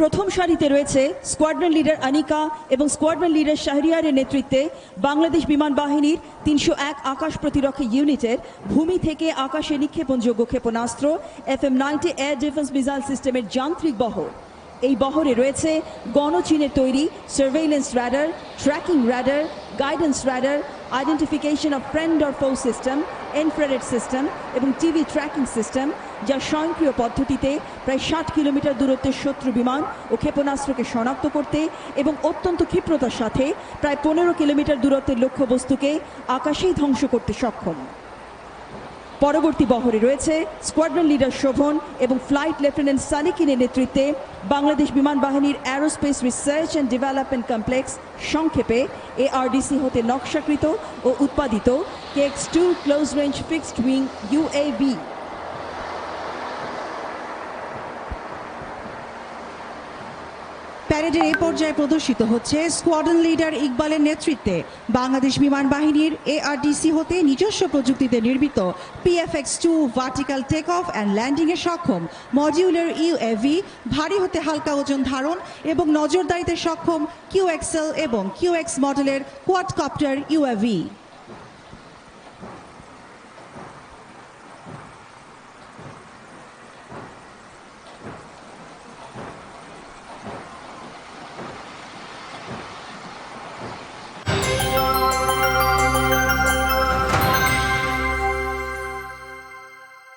প্রথম সারিতে রয়েছে স্কোয়াড্রন লিডার আনিকা এবং স্কোয়াড্রন লিডার শাহরিয়ারের নেতৃত্বে বাংলাদেশ বিমান বাহিনীর ৩০১ আকাশ প্রতিরক্ষা ইউনিটের ভূমি থেকে আকাশে নিক্ষেপণযোগ্য ক্ষেপণাস্ত্র FM-90 এয়ার ডিফেন্স মিসাইল সিস্টেমের যান্ত্রিক বহর। এই বহরে রয়েছে গণচীনের তৈরি surveillance radar, tracking radar, guidance radar, identification of friend or ফো সিস্টেম, ইনফ্রারেড সিস্টেম এবং টিভি ট্র্যাকিং সিস্টেম, যা স্বয়ংক্রিয় পদ্ধতিতে প্রায় ৬০ কিলোমিটার দূরত্বের শত্রু বিমান ও ক্ষেপণাস্ত্রকে শনাক্ত করতে এবং অত্যন্ত ক্ষিপ্রতার সাথে প্রায় ১৫ কিলোমিটার দূরত্বের লক্ষ্যবস্তুকে আকাশেই ধ্বংস করতে সক্ষম। পরবর্তী বহরে রয়েছে স্কোয়াড্রন লিডার শোভন এবং ফ্লাইট লেফটেন্যান্ট সালিকিনের নেতৃত্বে বাংলাদেশ বিমান বাহিনীর aerospace research and development complex সংক্ষেপে ARDC হতে নকশাকৃত ও উৎপাদিত KX-2 close range fixed wing UAV। প্যারেডের এই পর্যায়ে প্রদর্শিত হচ্ছে স্কোয়াড্রন লিডার ইকবালের নেতৃত্বে বাংলাদেশ বিমান বাহিনীর ARDC হতে নিজস্ব প্রযুক্তিতে নির্মিত PFX-2 vertical take off and landing এ সক্ষম মডিউলার UAV, ভারী হতে হালকা ওজন ধারণ এবং নজরদারিতে সক্ষম QXL এবং QX মডেলের কোয়াডকপ্টার UAV।